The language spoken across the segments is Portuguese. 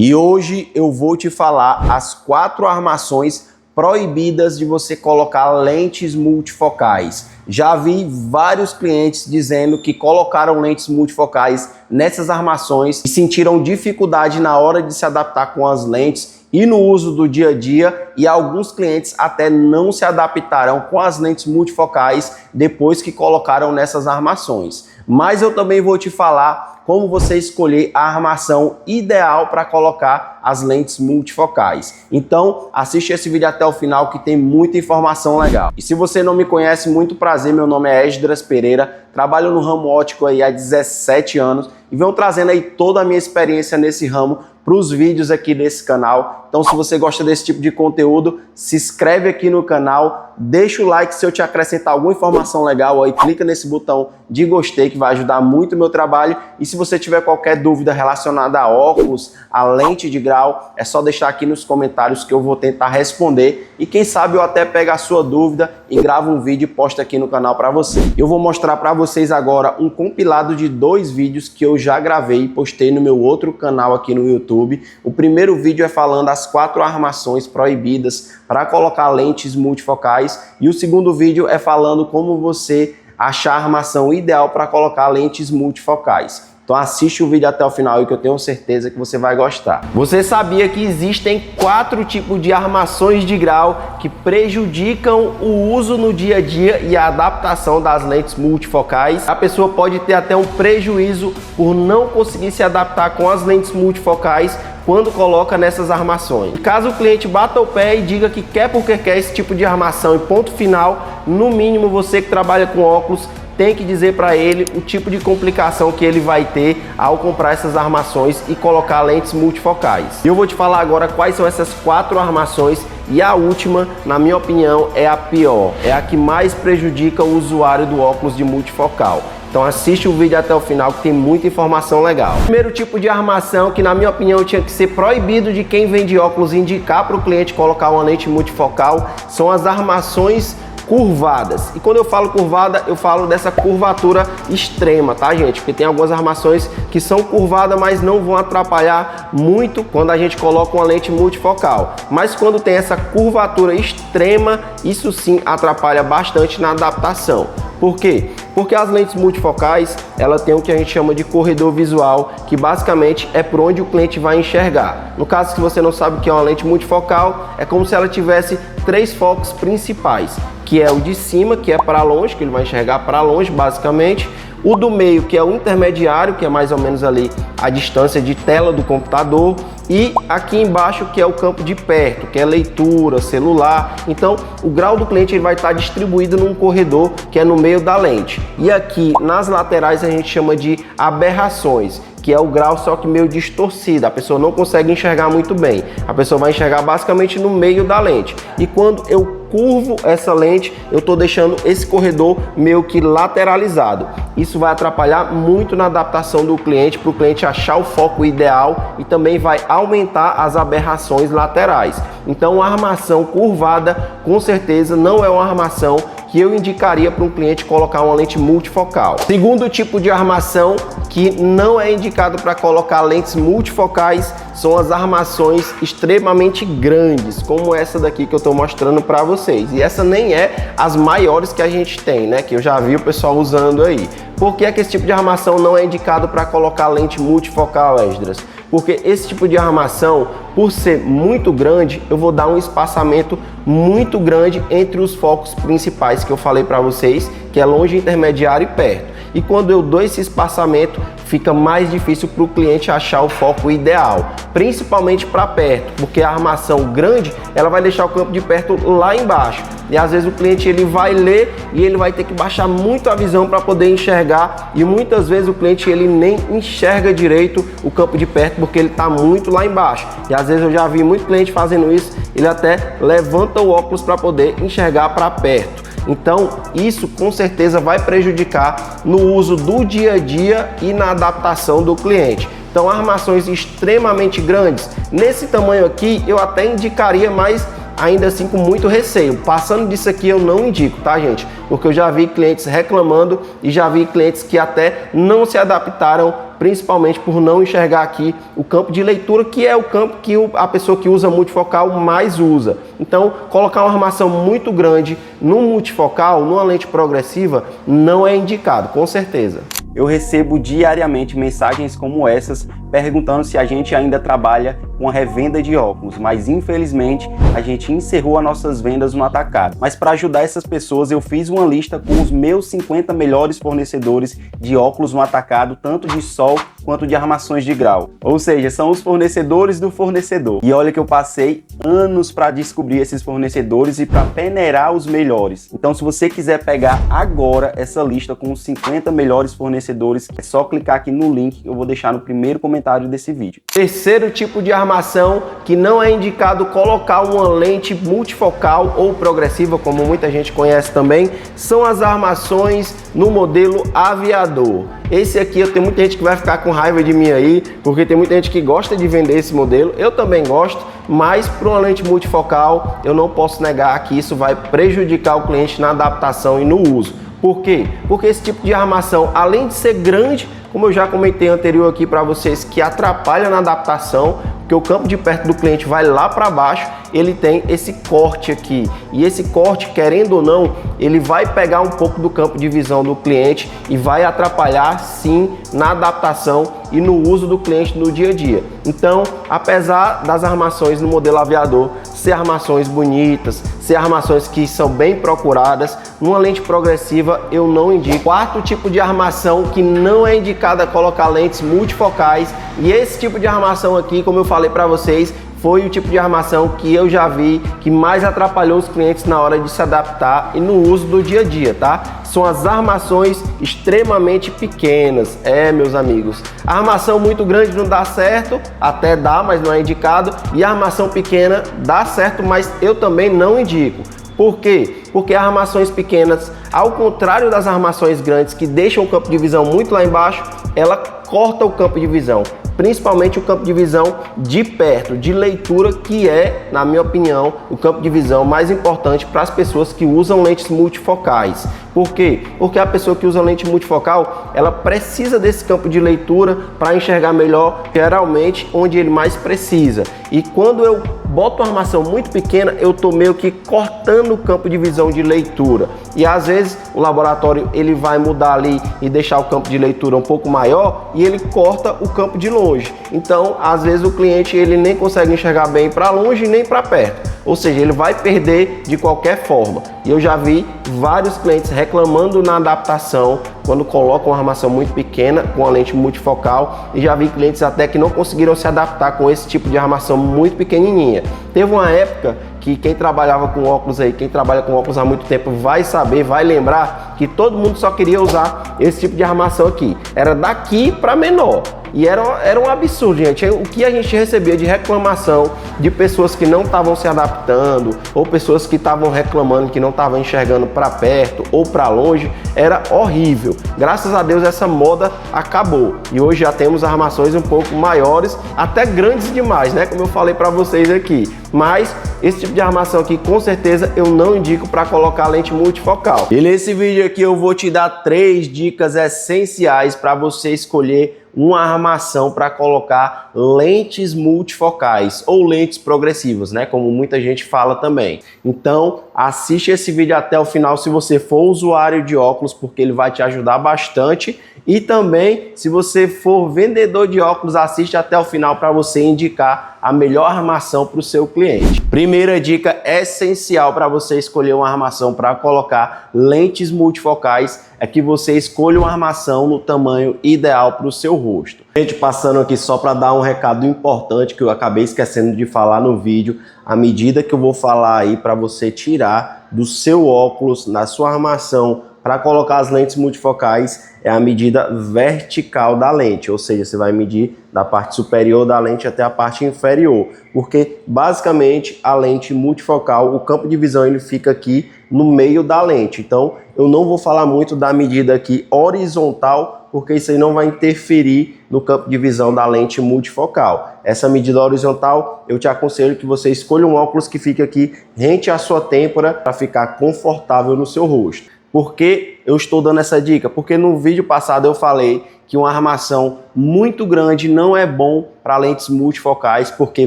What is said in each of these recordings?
E hoje eu vou te falar as 4 armações proibidas de você colocar lentes multifocais. Já vi vários clientes dizendo que colocaram lentes multifocais nessas armações e sentiram dificuldade na hora de se adaptar com as lentes e no uso do dia a dia, e alguns clientes até não se adaptaram com as lentes multifocais depois que colocaram nessas armações. Mas eu também vou te falar como você escolher a armação ideal para colocar as lentes multifocais. Então, assiste esse vídeo até o final que tem muita informação legal. E se você não me conhece, muito prazer, meu nome é Esdras Pereira, trabalho no ramo óptico aí há 17 anos e venho trazendo aí toda a minha experiência nesse ramo para os vídeos aqui desse canal. Então, se você gosta desse tipo de conteúdo, se inscreve aqui no canal, deixa o like se eu te acrescentar alguma informação legal aí, clica nesse botão de gostei que vai ajudar muito o meu trabalho. E se você tiver qualquer dúvida relacionada a óculos, a lente de grau, é só deixar aqui nos comentários que eu vou tentar responder. E quem sabe eu até pego a sua dúvida e gravo um vídeo e posto aqui no canal para você. Eu vou mostrar para vocês agora um compilado de 2 vídeos que eu já gravei e postei no meu outro canal aqui no YouTube. O primeiro vídeo é falando as 4 armações proibidas para colocar lentes multifocais e o segundo vídeo é falando como você achar a armação ideal para colocar lentes multifocais. Então assiste o vídeo até o final e que eu tenho certeza que você vai gostar. Você sabia que existem 4 tipos de armações de grau que prejudicam o uso no dia a dia e a adaptação das lentes multifocais? A pessoa pode ter até um prejuízo por não conseguir se adaptar com as lentes multifocais quando coloca nessas armações. Caso o cliente bata o pé e diga que quer porque quer esse tipo de armação e ponto final, no mínimo você que trabalha com óculos tem que dizer para ele o tipo de complicação que ele vai ter ao comprar essas armações e colocar lentes multifocais. Eu vou te falar agora quais são essas 4 armações e a última, na minha opinião, é a pior. É a que mais prejudica o usuário do óculos de multifocal. Então assiste o vídeo até o final que tem muita informação legal. O primeiro tipo de armação que na minha opinião tinha que ser proibido de quem vende óculos indicar para o cliente colocar uma lente multifocal são as armações curvadas. E quando eu falo curvada, eu falo dessa curvatura extrema, tá, gente? Porque tem algumas armações que são curvadas, mas não vão atrapalhar muito quando a gente coloca uma lente multifocal. Mas quando tem essa curvatura extrema, isso sim atrapalha bastante na adaptação. Por quê? Porque as lentes multifocais, ela tem o que a gente chama de corredor visual, que basicamente é por onde o cliente vai enxergar. No caso, se você não sabe o que é uma lente multifocal, é como se ela tivesse 3 focos principais, que é o de cima, que é para longe, que ele vai enxergar para longe, basicamente. O do meio, que é o intermediário, que é mais ou menos ali a distância de tela do computador. E aqui embaixo, que é o campo de perto, que é leitura, celular. Então, o grau do cliente ele vai estar distribuído num corredor que é no meio da lente. E aqui, nas laterais, a gente chama de aberrações, que é o grau só que meio distorcido, a pessoa não consegue enxergar muito bem. A pessoa vai enxergar basicamente no meio da lente. E quando eu curvo essa lente, eu estou deixando esse corredor meio que lateralizado. Isso vai atrapalhar muito na adaptação do cliente, para o cliente achar o foco ideal e também vai aumentar as aberrações laterais. Então a armação curvada com certeza não é uma armação que eu indicaria para um cliente colocar uma lente multifocal. Segundo tipo de armação que não é indicado para colocar lentes multifocais são as armações extremamente grandes, como essa daqui que eu estou mostrando para vocês. E essa nem é as maiores que a gente tem, né? Que eu já vi o pessoal usando aí. Por que esse tipo de armação não é indicado para colocar lente multifocal, Esdras? Porque esse tipo de armação, por ser muito grande, eu vou dar um espaçamento muito grande entre os focos principais que eu falei para vocês, que é longe, intermediário e perto. E quando eu dou esse espaçamento, fica mais difícil para o cliente achar o foco ideal, principalmente para perto, porque a armação grande, ela vai deixar o campo de perto lá embaixo. E às vezes o cliente ele vai ler e ele vai ter que baixar muito a visão para poder enxergar, e muitas vezes o cliente ele nem enxerga direito o campo de perto porque ele está muito lá embaixo. E às vezes eu já vi muito cliente fazendo isso, ele até levanta o óculos para poder enxergar para perto. Então isso com certeza vai prejudicar no uso do dia a dia e na adaptação do cliente. Então armações extremamente grandes, nesse tamanho aqui eu até indicaria mais ainda assim com muito receio. Passando disso aqui eu não indico, tá, gente? Porque eu já vi clientes reclamando e já vi clientes que até não se adaptaram, principalmente por não enxergar aqui o campo de leitura, que é o campo que a pessoa que usa multifocal mais usa. Então, colocar uma armação muito grande no multifocal, numa lente progressiva, não é indicado, com certeza. Eu recebo diariamente mensagens como essas perguntando se a gente ainda trabalha com a revenda de óculos, mas infelizmente a gente encerrou as nossas vendas no atacado. Mas para ajudar essas pessoas eu fiz uma lista com os meus 50 melhores fornecedores de óculos no atacado, tanto de sol quanto de armações de grau. Ou seja, são os fornecedores do fornecedor. E olha que eu passei anos para descobrir esses fornecedores e para peneirar os melhores. Então se você quiser pegar agora essa lista com os 50 melhores fornecedores, é só clicar aqui no link que eu vou deixar no primeiro comentário desse vídeo. Terceiro tipo de armação que não é indicado colocar uma lente multifocal ou progressiva, como muita gente conhece também, são as armações no modelo aviador. Esse aqui eu tenho muita gente que vai ficar com raiva de mim aí, porque tem muita gente que gosta de vender esse modelo, eu também gosto, mas para uma lente multifocal eu não posso negar que isso vai prejudicar o cliente na adaptação e no uso. Por quê? Porque esse tipo de armação, além de ser grande, como eu já comentei anterior aqui para vocês, que atrapalha na adaptação, porque o campo de perto do cliente vai lá para baixo, ele tem esse corte aqui. E esse corte, querendo ou não, ele vai pegar um pouco do campo de visão do cliente e vai atrapalhar sim na adaptação e no uso do cliente no dia a dia. Então, apesar das armações no modelo aviador ser armações bonitas, ser armações que são bem procuradas, numa lente progressiva eu não indico. Quarto tipo de armação que não é indicada colocar lentes multifocais, e esse tipo de armação aqui, como eu falei para vocês, foi o tipo de armação que eu já vi que mais atrapalhou os clientes na hora de se adaptar e no uso do dia a dia, tá? São as armações extremamente pequenas, meus amigos. A armação muito grande não dá certo, até dá, mas não é indicado. E a armação pequena dá certo, mas eu também não indico. Por quê? Porque as armações pequenas, ao contrário das armações grandes que deixam o campo de visão muito lá embaixo, ela corta o campo de visão, principalmente o campo de visão de perto, de leitura, que é, na minha opinião, o campo de visão mais importante para as pessoas que usam lentes multifocais. Por quê? Porque a pessoa que usa lente multifocal, ela precisa desse campo de leitura para enxergar melhor, geralmente onde ele mais precisa. E quando eu boto uma armação muito pequena, eu estou meio que cortando o campo de visão de leitura. E às vezes o laboratório ele vai mudar ali e deixar o campo de leitura um pouco maior e ele corta o campo de longe. Então, às vezes o cliente ele nem consegue enxergar bem para longe nem para perto. Ou seja, ele vai perder de qualquer forma. E eu já vi vários clientes reclamando na adaptação quando colocam uma armação muito pequena com a lente multifocal, e já vi clientes até que não conseguiram se adaptar com esse tipo de armação muito pequenininha. Teve uma época que quem trabalhava com óculos aí, quem trabalha com óculos há muito tempo vai saber, vai lembrar que todo mundo só queria usar esse tipo de armação aqui. Era daqui para menor. E era um absurdo, gente. O que a gente recebia de reclamação de pessoas que não estavam se adaptando, ou pessoas que estavam reclamando que não estavam enxergando para perto ou para longe, era horrível. Graças a Deus essa moda acabou. E hoje já temos armações um pouco maiores, até grandes demais, né? Como eu falei para vocês aqui. Mas esse tipo de armação aqui, com certeza, eu não indico para colocar lente multifocal. E nesse vídeo aqui eu vou te dar 3 dicas essenciais para você escolher uma armação para colocar lentes multifocais ou lentes progressivas, né? Como muita gente fala também. Então, assiste esse vídeo até o final se você for usuário de óculos, porque ele vai te ajudar bastante. E também, se você for vendedor de óculos, assiste até o final para você indicar a melhor armação para o seu cliente. Primeira dica essencial para você escolher uma armação para colocar lentes multifocais é que você escolha uma armação no tamanho ideal para o seu rosto. Gente, passando aqui só para dar um recado importante que eu acabei esquecendo de falar no vídeo. A medida que eu vou falar aí para você tirar do seu óculos, na sua armação, para colocar as lentes multifocais, é a medida vertical da lente, ou seja, você vai medir da parte superior da lente até a parte inferior, porque basicamente a lente multifocal, o campo de visão ele fica aqui no meio da lente. Então eu não vou falar muito da medida aqui horizontal, porque isso aí não vai interferir no campo de visão da lente multifocal. Essa medida horizontal, eu te aconselho que você escolha um óculos que fique aqui rente à sua têmpora para ficar confortável no seu rosto. Por que eu estou dando essa dica? Porque no vídeo passado eu falei que uma armação muito grande não é bom para lentes multifocais, porque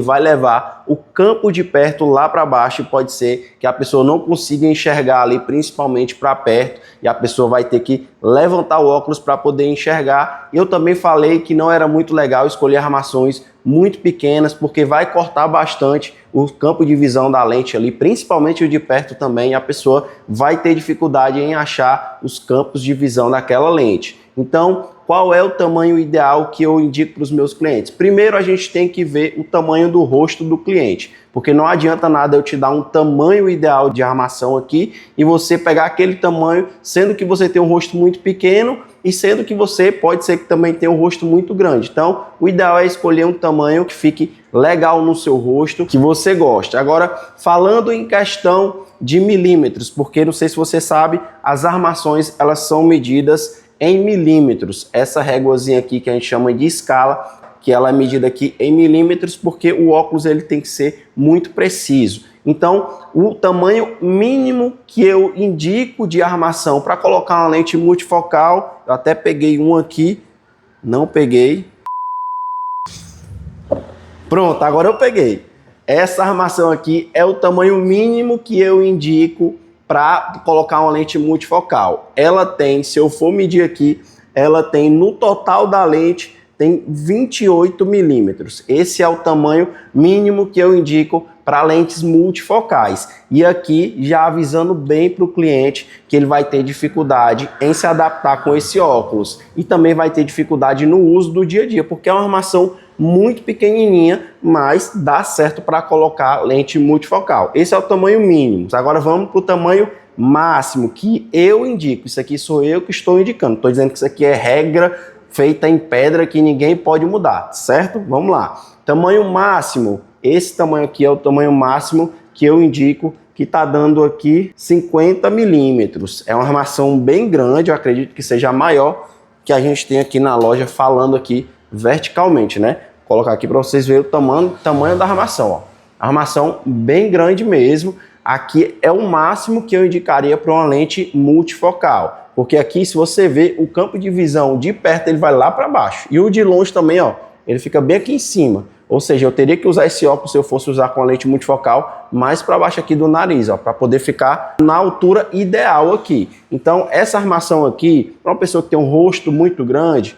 vai levar o campo de perto lá para baixo e pode ser que a pessoa não consiga enxergar ali, principalmente para perto, e a pessoa vai ter que levantar o óculos para poder enxergar. Eu também falei que não era muito legal escolher armações muito pequenas, porque vai cortar bastante o campo de visão da lente ali, principalmente o de perto também, e a pessoa vai ter dificuldade em achar os campos de visão daquela lente. Então, qual é o tamanho ideal que eu indico para os meus clientes? Primeiro, a gente tem que ver o tamanho do rosto do cliente, porque não adianta nada eu te dar um tamanho ideal de armação aqui e você pegar aquele tamanho, sendo que você tem um rosto muito pequeno e sendo que você pode ser que também tenha um rosto muito grande. Então, o ideal é escolher um tamanho que fique legal no seu rosto, que você goste. Agora, falando em questão de milímetros, porque não sei se você sabe, as armações elas são medidas em milímetros. Essa réguazinha aqui que a gente chama de escala, que ela é medida aqui em milímetros, porque o óculos ele tem que ser muito preciso. Então, o tamanho mínimo que eu indico de armação para colocar uma lente multifocal, eu até peguei um aqui, não peguei. Pronto, agora eu peguei. Essa armação aqui é o tamanho mínimo que eu indico para colocar uma lente multifocal. Ela tem, se eu for medir aqui, ela tem no total da lente, tem 28 milímetros. Esse é o tamanho mínimo que eu indico para lentes multifocais. E aqui já avisando bem para o cliente que ele vai ter dificuldade em se adaptar com esse óculos. E também vai ter dificuldade no uso do dia a dia, porque é uma armação muito pequenininha, mas dá certo para colocar lente multifocal. Esse é o tamanho mínimo. Agora vamos para o tamanho máximo, que eu indico. Isso aqui sou eu que estou indicando. Estou dizendo que isso aqui é regra feita em pedra que ninguém pode mudar, certo? Vamos lá. Tamanho máximo. Esse tamanho aqui é o tamanho máximo que eu indico, que está dando aqui 50 milímetros. É uma armação bem grande, eu acredito que seja a maior que a gente tem aqui na loja, falando aqui verticalmente, né? Vou colocar aqui para vocês verem o tamanho da armação, ó. Armação bem grande mesmo. Aqui é o máximo que eu indicaria para uma lente multifocal, porque aqui, se você ver, o campo de visão de perto ele vai lá para baixo e o de longe também, ó, ele fica bem aqui em cima. Ou seja, eu teria que usar esse óculos se eu fosse usar com a lente multifocal mais para baixo aqui do nariz, ó, para poder ficar na altura ideal aqui. Então, essa armação aqui, para uma pessoa que tem um rosto muito grande,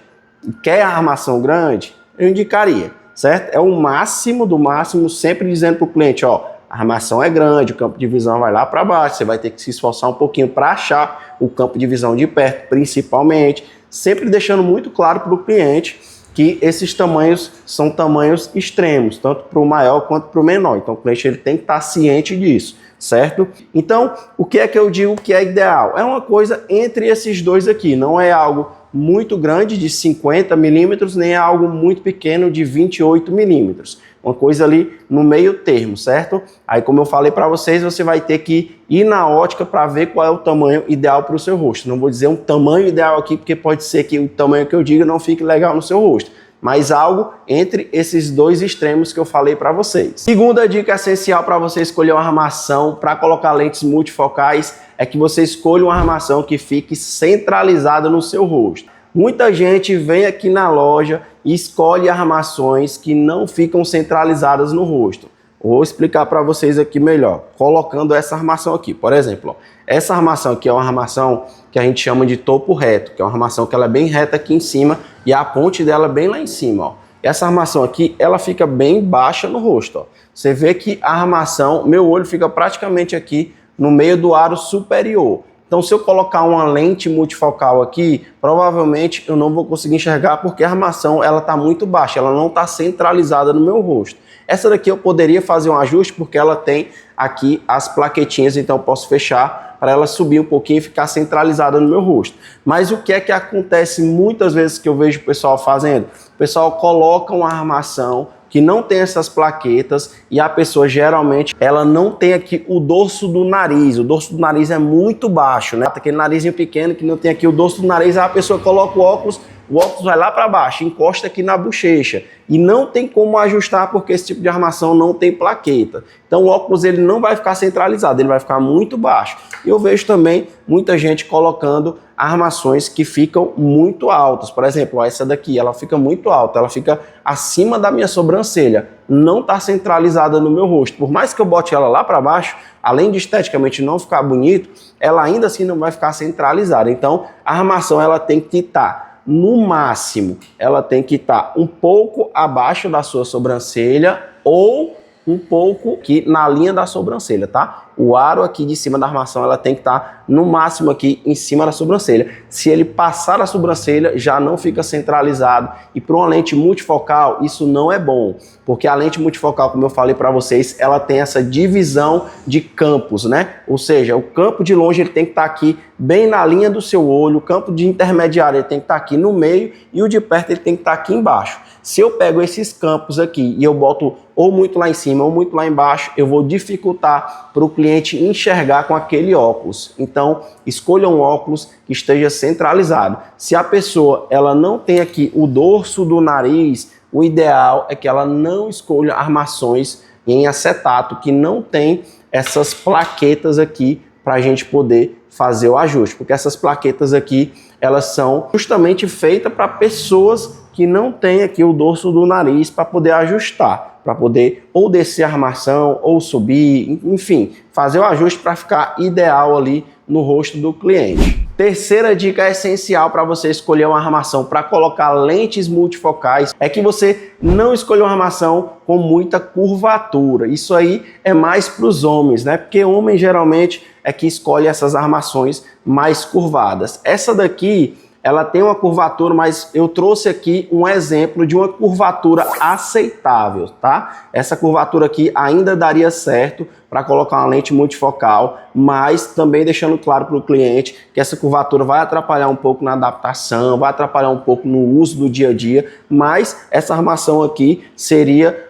quer a armação grande, eu indicaria, certo? É o máximo do máximo, sempre dizendo para o cliente, ó, a armação é grande, o campo de visão vai lá para baixo, você vai ter que se esforçar um pouquinho para achar o campo de visão de perto, principalmente, sempre deixando muito claro para o cliente que esses tamanhos são tamanhos extremos, tanto para o maior quanto para o menor. Então o cliente ele tem que estar ciente disso, certo? Então, o que é que eu digo que é ideal? É uma coisa entre esses dois aqui, não é algo muito grande de 50 milímetros, nem é algo muito pequeno de 28 milímetros. Uma coisa ali no meio termo, certo? Aí, como eu falei para vocês, você vai ter que ir na ótica para ver qual é o tamanho ideal para o seu rosto. Não vou dizer um tamanho ideal aqui, porque pode ser que o tamanho que eu diga não fique legal no seu rosto, mas algo entre esses dois extremos que eu falei para vocês. Segunda dica essencial para você escolher uma armação para colocar lentes multifocais é que você escolha uma armação que fique centralizada no seu rosto. Muita gente vem aqui na loja e escolhe armações que não ficam centralizadas no rosto. Vou explicar para vocês aqui melhor, colocando essa armação aqui. Por exemplo, ó, essa armação aqui é uma armação que a gente chama de topo reto, que é uma armação que ela é bem reta aqui em cima e a ponte dela bem lá em cima, ó. Essa armação aqui, ela fica bem baixa no rosto, ó. Você vê que a armação, meu olho fica praticamente aqui no meio do aro superior. Então, se eu colocar uma lente multifocal aqui, provavelmente eu não vou conseguir enxergar porque a armação ela está muito baixa, ela não está centralizada no meu rosto. Essa daqui eu poderia fazer um ajuste porque ela tem aqui as plaquetinhas, então eu posso fechar para ela subir um pouquinho e ficar centralizada no meu rosto. Mas o que é que acontece muitas vezes que eu vejo o pessoal fazendo? O pessoal coloca uma armação que não tem essas plaquetas e a pessoa geralmente ela não tem aqui o dorso do nariz. O dorso do nariz é muito baixo, né? Aquele narizinho pequeno que não tem aqui o dorso do nariz, aí a pessoa coloca o óculos, o óculos vai lá para baixo, encosta aqui na bochecha e não tem como ajustar porque esse tipo de armação não tem plaqueta. Então o óculos ele não vai ficar centralizado, ele vai ficar muito baixo. E eu vejo também muita gente colocando armações que ficam muito altas. Por exemplo, essa daqui, ela fica muito alta, ela fica acima da minha sobrancelha. Não está centralizada no meu rosto. Por mais que eu bote ela lá para baixo, além de esteticamente não ficar bonito, ela ainda assim não vai ficar centralizada. Então, a armação ela tem que estar, no máximo, ela tem que estar um pouco abaixo da sua sobrancelha ou um pouco aqui na linha da sobrancelha, tá? O aro aqui de cima da armação, ela tem que estar no máximo aqui em cima da sobrancelha. Se ele passar a sobrancelha, já não fica centralizado. E para uma lente multifocal, isso não é bom. Porque a lente multifocal, como eu falei para vocês, ela tem essa divisão de campos, né? Ou seja, o campo de longe ele tem que estar aqui bem na linha do seu olho, o campo de intermediário ele tem que estar aqui no meio e o de perto ele tem que estar aqui embaixo. Se eu pego esses campos aqui e eu boto ou muito lá em cima ou muito lá embaixo, eu vou dificultar para o cliente enxergar com aquele óculos. Então, escolha um óculos que esteja centralizado. Se a pessoa ela não tem aqui o dorso do nariz, o ideal é que ela não escolha armações em acetato que não tem essas plaquetas aqui para a gente poder fazer o ajuste, porque essas plaquetas aqui elas são justamente feitas para pessoas que não têm aqui o dorso do nariz para poder ajustar, para poder ou descer a armação ou subir, enfim, fazer o ajuste para ficar ideal ali no rosto do cliente. Terceira dica essencial para você escolher uma armação para colocar lentes multifocais é que você não escolha uma armação com muita curvatura. Isso aí é mais para os homens, né? Porque homem geralmente é que escolhe essas armações mais curvadas. Essa daqui, ela tem uma curvatura, mas eu trouxe aqui um exemplo de uma curvatura aceitável, tá? Essa curvatura aqui ainda daria certo para colocar uma lente multifocal, mas também deixando claro para o cliente que essa curvatura vai atrapalhar um pouco na adaptação, vai atrapalhar um pouco no uso do dia a dia, mas essa armação aqui seria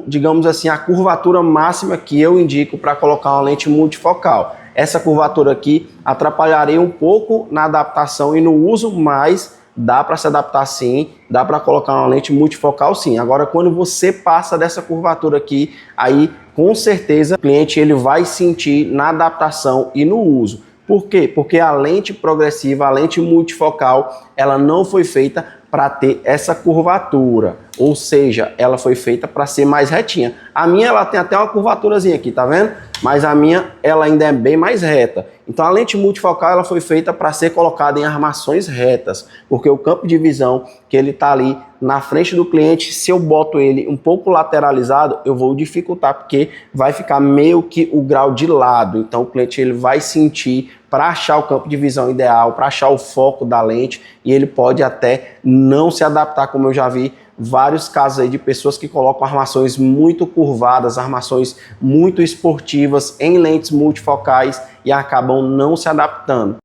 digamos assim, a curvatura máxima que eu indico para colocar uma lente multifocal. Essa curvatura aqui atrapalharia um pouco na adaptação e no uso, mas dá para se adaptar sim, dá para colocar uma lente multifocal sim. Agora, quando você passa dessa curvatura aqui, aí com certeza o cliente ele vai sentir na adaptação e no uso. Por quê? Porque a lente progressiva, a lente multifocal, ela não foi feita para ter essa curvatura, ou seja, ela foi feita para ser mais retinha. A minha ela tem até uma curvaturazinha aqui, tá vendo? Mas a minha ela ainda é bem mais reta. Então a lente multifocal ela foi feita para ser colocada em armações retas, porque o campo de visão que ele tá ali na frente do cliente, se eu boto ele um pouco lateralizado, eu vou dificultar porque vai ficar meio que o grau de lado. Então o cliente ele vai sentir para achar o campo de visão ideal, para achar o foco da lente, e ele pode até não se adaptar, como eu já vi vários casos aí de pessoas que colocam armações muito curvadas, armações muito esportivas em lentes multifocais e acabam não se adaptando.